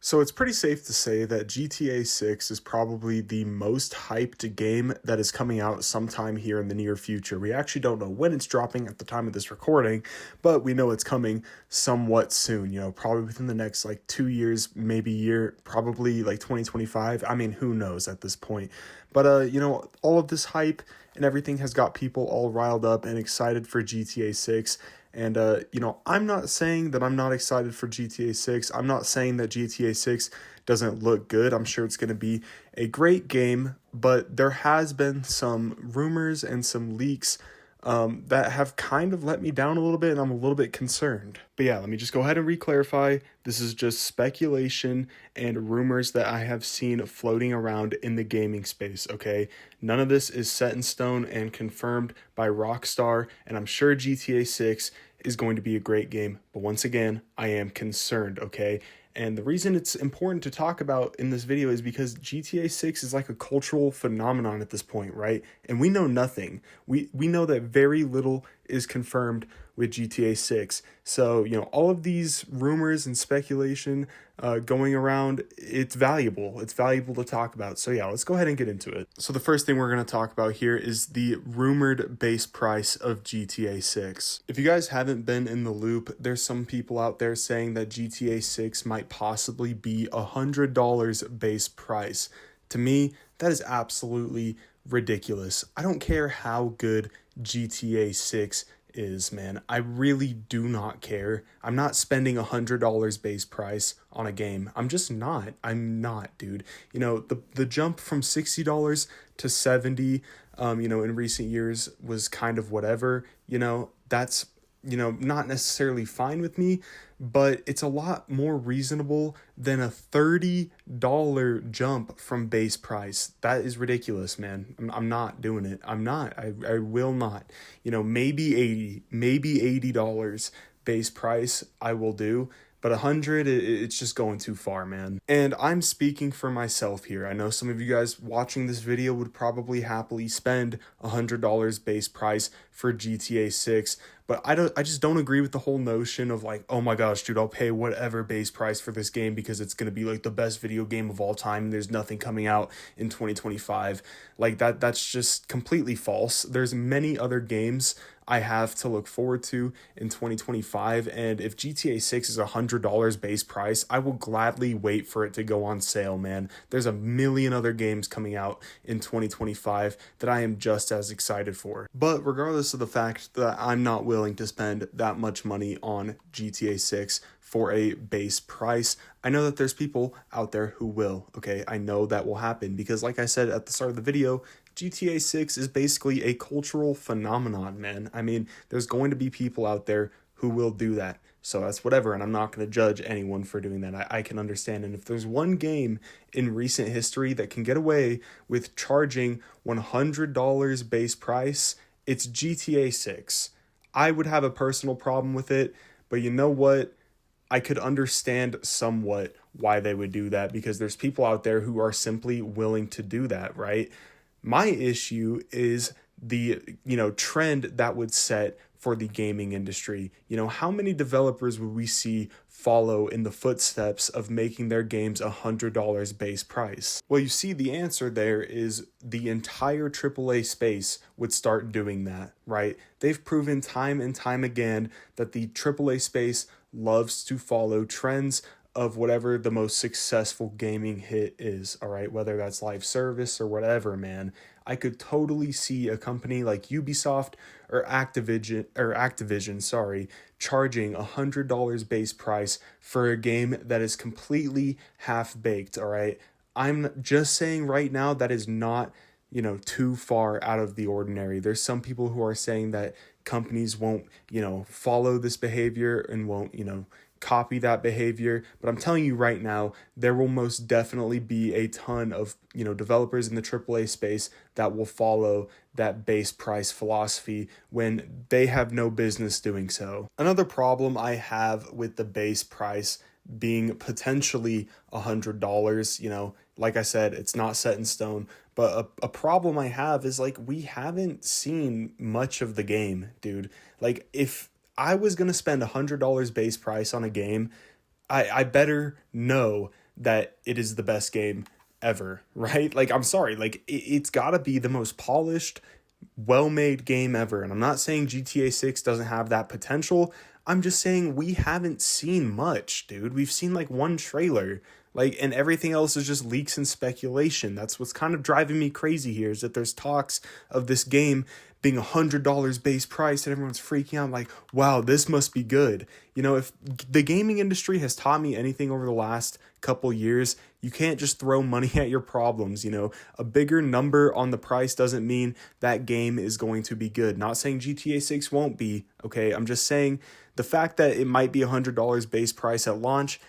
So it's pretty safe to say that GTA 6 is probably the most hyped game that is coming out sometime here in the near future. We actually don't know when it's dropping at the time of this recording, but we know it's coming somewhat soon, probably within the next like 2 years, maybe year, probably like 2025. I mean, who knows at this point. But all of this hype and everything has got people all riled up and excited for GTA 6. And, I'm not saying that I'm not excited for GTA 6. I'm not saying that GTA 6 doesn't look good. I'm sure it's going to be a great game, but there has been some rumors and some leaks that have kind of let me down a little bit, and I'm a little bit concerned. But yeah, let me just go ahead and re-clarify. This is just speculation and rumors that I have seen floating around in the gaming space, okay? None of this is set in stone and confirmed by Rockstar, and I'm sure GTA 6 is going to be a great game. But once again, I am concerned, okay? And the reason it's important to talk about in this video is because GTA 6 is like a cultural phenomenon at this point, right? And we know nothing. We know that very little is confirmed with GTA 6. So, all of these rumors and speculation going around, it's valuable. It's valuable to talk about. So yeah, let's go ahead and get into it. So the first thing we're going to talk about here is the rumored base price of GTA 6. If you guys haven't been in the loop, there's some people out there saying that GTA 6 might possibly be $100 base price. To me, that is absolutely ridiculous. I don't care how good GTA 6 is, man. I really do not care. I'm not spending $100 base price on a game. I'm just not. I'm not, dude. The jump from $60 to 70, in recent years was kind of whatever. That's not necessarily fine with me, but it's a lot more reasonable than a $30 jump from base price. That is ridiculous, man. I'm not doing it. I'm not. I will not. Maybe $80 base price I will do, but 100, it's just going too far, man. And I'm speaking for myself here. I know some of you guys watching this video would probably happily spend $100 base price for GTA 6, but I just don't agree with the whole notion of like, oh my gosh, dude, I'll pay whatever base price for this game because it's going to be like the best video game of all time and there's nothing coming out in 2025. Like that's just completely false. There's many other games I have to look forward to in 2025, and if GTA 6 is $100 base price, I will gladly wait for it to go on sale, man. There's a million other games coming out in 2025 that I am just as excited for. But regardless of the fact that I'm not willing to spend that much money on GTA 6 for a base price, I know that there's people out there who will, okay? I know that will happen because like I said at the start of the video, GTA 6 is basically a cultural phenomenon, man. I mean, there's going to be people out there who will do that. So that's whatever, and I'm not going to judge anyone for doing that. I can understand. And if there's one game in recent history that can get away with charging $100 base price, it's GTA 6. I would have a personal problem with it, but you know what? I could understand somewhat why they would do that because there's people out there who are simply willing to do that, right? My issue is the, trend that would set for the gaming industry. How many developers would we see follow in the footsteps of making their games $100 base price? Well, you see, the answer there is the entire AAA space would start doing that, right? They've proven time and time again that the AAA space loves to follow trends of whatever the most successful gaming hit is, all right? Whether that's live service or whatever, man. I could totally see a company like Ubisoft or Activision, charging $100 base price for a game that is completely half-baked, all right? I'm just saying right now that is not, too far out of the ordinary. There's some people who are saying that companies won't, follow this behavior and won't, copy that behavior, but I'm telling you right now, there will most definitely be a ton of, developers in the AAA space that will follow that base price philosophy when they have no business doing so. Another problem I have with the base price being potentially $100, like I said, it's not set in stone, but a problem I have is like, we haven't seen much of the game, dude. Like if I was going to spend $100 base price on a game, I better know that it is the best game ever, right? Like, I'm sorry, like, it's gotta be the most polished, well-made game ever. And I'm not saying GTA 6 doesn't have that potential. I'm just saying we haven't seen much, dude. We've seen like one trailer. Like, and everything else is just leaks and speculation. That's what's kind of driving me crazy here, is that there's talks of this game being $100 base price and everyone's freaking out like, wow, this must be good. You know, if the gaming industry has taught me anything over the last couple years, you can't just throw money at your problems. You know, a bigger number on the price doesn't mean that game is going to be good. Not saying GTA 6 won't be, okay? I'm just saying the fact that it might be $100 base price at launch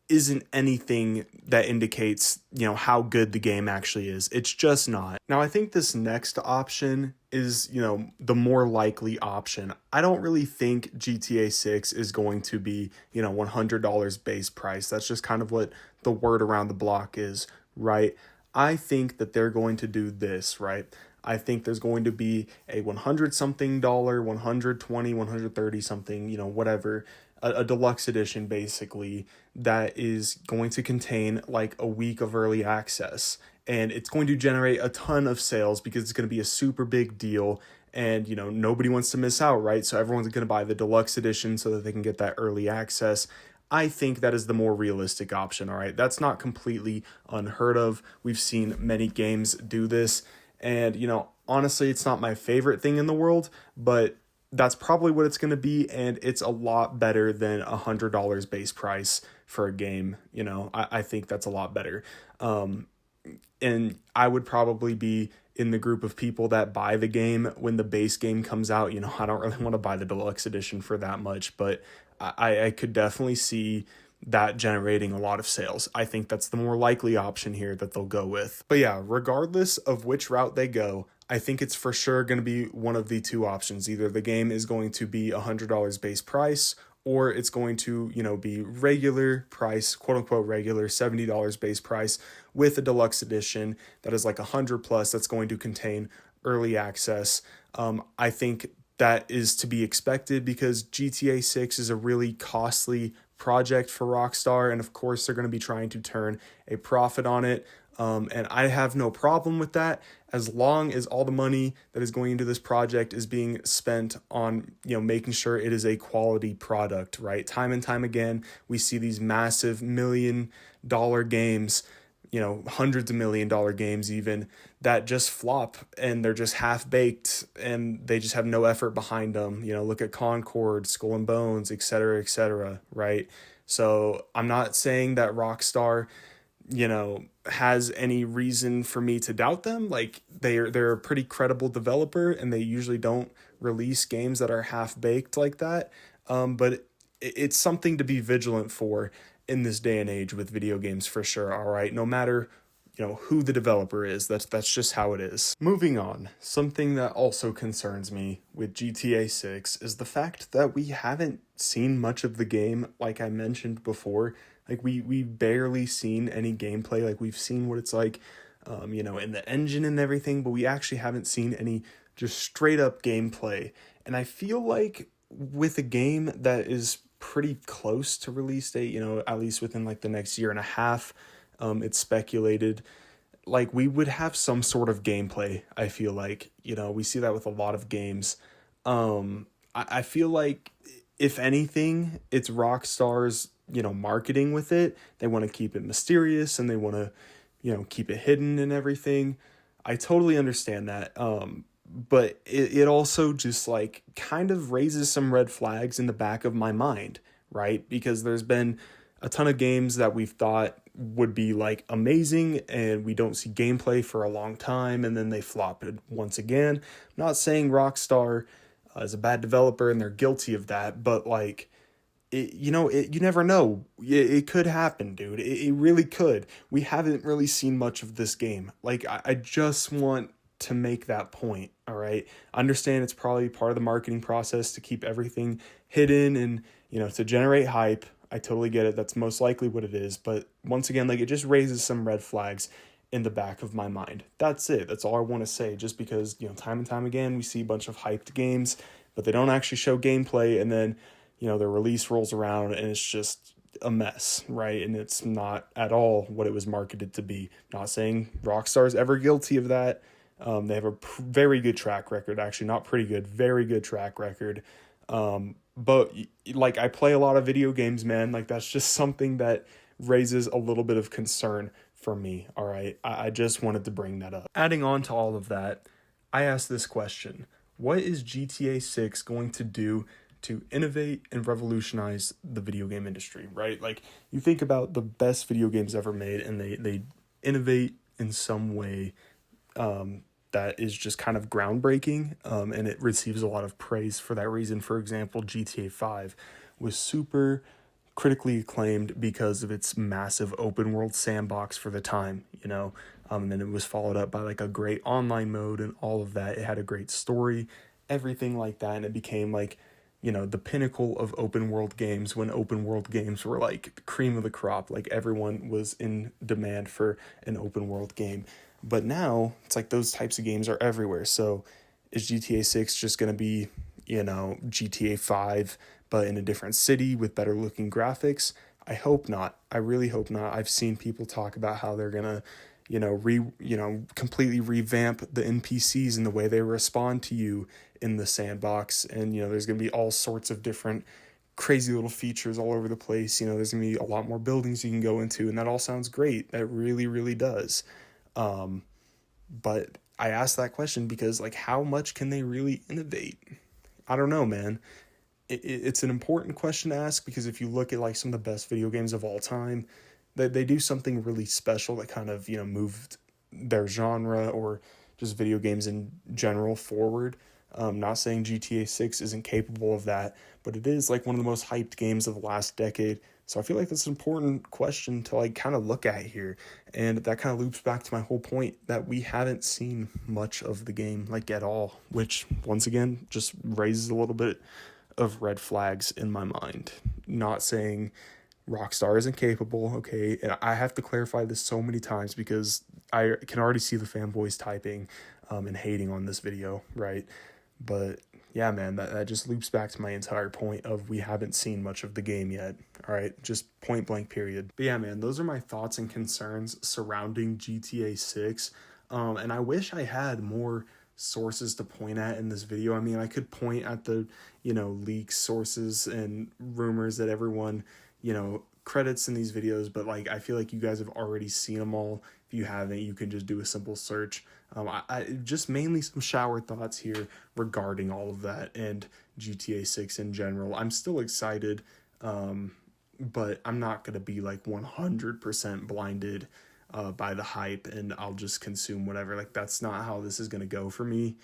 isn't anything that indicates, you know, how good the game actually is. It's just not. Now, I think this next option is, you know, the more likely option. I don't really think GTA 6 is going to be, you know, $100 base price. That's just kind of what the word around the block is, right? I think that they're going to do this, right? I think there's going to be a 100 something dollar, 120, 130 something, you know, whatever, a deluxe edition basically that is going to contain like a week of early access, and it's going to generate a ton of sales because it's going to be a super big deal, and you know, nobody wants to miss out, right? So everyone's going to buy the deluxe edition so that they can get that early access. I think that is the more realistic option, all right? That's not completely unheard of. We've seen many games do this, and you know, honestly, it's not my favorite thing in the world, but that's probably what it's going to be, and it's a lot better than $100 base price for a game. You know, I think that's a lot better. And I would probably be in the group of people that buy the game when the base game comes out. You know, I don't really want to buy the deluxe edition for that much, but I could definitely see that generating a lot of sales. I think that's the more likely option here that they'll go with. But yeah, regardless of which route they go, I think it's for sure going to be one of the two options. Either the game is going to be $100 base price, or it's going to, you know, be regular price, quote unquote regular, $70 base price with a deluxe edition that is like 100 plus, that's going to contain early access. I think that is to be expected because GTA 6 is a really costly project for Rockstar, and of course they're going to be trying to turn a profit on it. And I have no problem with that as long as all the money that is going into this project is being spent on, you know, making sure it is a quality product, right? Time and time again, we see these massive $1 million games, you know, hundreds of $1 million games even, that just flop and they're just half baked and they just have no effort behind them. You know, look at Concord, Skull and Bones, et cetera, right? So I'm not saying that Rockstar, you know, has any reason for me to doubt them. Like, they're a pretty credible developer and they usually don't release games that are half baked like that. But it's something to be vigilant for in this day and age with video games for sure. All right, no matter, you know, who the developer is, that's just how it is. Moving on, something that also concerns me with GTA 6 is the fact that we haven't seen much of the game. Like I mentioned before, like we've barely seen any gameplay. Like, we've seen what it's like, you know, in the engine and everything, but we actually haven't seen any just straight up gameplay. And I feel like with a game that is pretty close to release date, you know, at least within like the next year and a half, it's speculated, like we would have some sort of gameplay. I feel like, you know, we see that with a lot of games. I feel like if anything, it's Rockstar's, you know, marketing with it. They want to keep it mysterious and they want to, you know, keep it hidden and everything. I totally understand that. But it also just like kind of raises some red flags in the back of my mind, right? Because there's been a ton of games that we've thought would be like amazing and we don't see gameplay for a long time and then they flop it once again. I'm not saying Rockstar is a bad developer and they're guilty of that, but like, you know, you never know. It could happen, dude. It really could. We haven't really seen much of this game. Like, I just want to make that point, all right? I understand it's probably part of the marketing process to keep everything hidden and, you know, to generate hype. I totally get it. That's most likely what it is. But once again, like, it just raises some red flags in the back of my mind. That's it. That's all I want to say. Just because, you know, time and time again, we see a bunch of hyped games, but they don't actually show gameplay. And then, you know, the release rolls around and it's just a mess, right? And it's not at all what it was marketed to be. Not saying Rockstar's ever guilty of that. They have a very good track record, actually, not pretty good, very good track record. But like, I play a lot of video games, man. Like, that's just something that raises a little bit of concern for me. All right. I just wanted to bring that up. Adding on to all of that, I asked this question: what is GTA 6 going to do to innovate and revolutionize the video game industry, right? Like, you think about the best video games ever made, and they innovate in some way that is just kind of groundbreaking, and it receives a lot of praise for that reason. For example, GTA 5 was super critically acclaimed because of its massive open world sandbox for the time, you know. And then it was followed up by like a great online mode and all of that. It had a great story, everything like that, and it became like, you know, the pinnacle of open world games, when open world games were like the cream of the crop. Like, everyone was in demand for an open world game. But now it's like those types of games are everywhere. So is GTA 6 just going to be, you know, GTA 5 but in a different city with better looking graphics? I hope not. I really hope not. I've seen people talk about how they're going to, completely revamp the NPCs and the way they respond to you in the sandbox. And, you know, there's going to be all sorts of different crazy little features all over the place. You know, there's going to be a lot more buildings you can go into, and that all sounds great. That really, really does. But I asked that question because, like, how much can they really innovate? I don't know, man. It's an important question to ask, because if you look at like some of the best video games of all time, they do something really special that kind of, you know, moved their genre or just video games in general forward. Not saying GTA 6 isn't capable of that, but it is like one of the most hyped games of the last decade. So I feel like that's an important question to like kind of look at here. And that kind of loops back to my whole point that we haven't seen much of the game, like, at all, which once again just raises a little bit of red flags in my mind. Not saying Rockstar isn't capable, okay? And I have to clarify this so many times because I can already see the fanboys typing and hating on this video, right? But yeah, man, that just loops back to my entire point of we haven't seen much of the game yet, all right? Just point blank period. But yeah, man, those are my thoughts and concerns surrounding GTA 6. And I wish I had more sources to point at in this video. I mean, I could point at the, you know, leaks, sources, and rumors that everyone, you know, credits in these videos, but like, I feel like you guys have already seen them all. If you haven't, you can just do a simple search. I just mainly some shower thoughts here regarding all of that and GTA 6 in general. I'm still excited, but I'm not going to be like 100% blinded by the hype, and I'll just consume whatever. Like, that's not how this is going to go for me.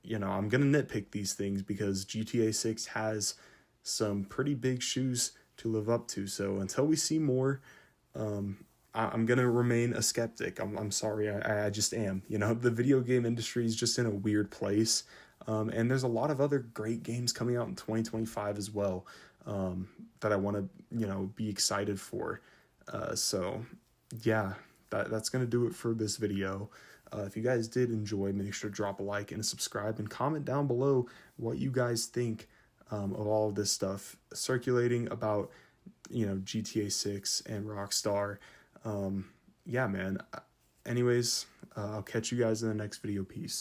You know, I'm going to nitpick these things because GTA 6 has some pretty big shoes to live up to. So until we see more, I'm going to remain a skeptic. I'm sorry. I just am. You know, the video game industry is just in a weird place. And there's a lot of other great games coming out in 2025 as well, that I want to, you know, be excited for. So yeah, that's going to do it for this video. If you guys did enjoy, make sure to drop a like and a subscribe, and comment down below what you guys think of all of this stuff circulating about, you know, GTA 6 and Rockstar. Yeah, man. Anyways, I'll catch you guys in the next video. Peace.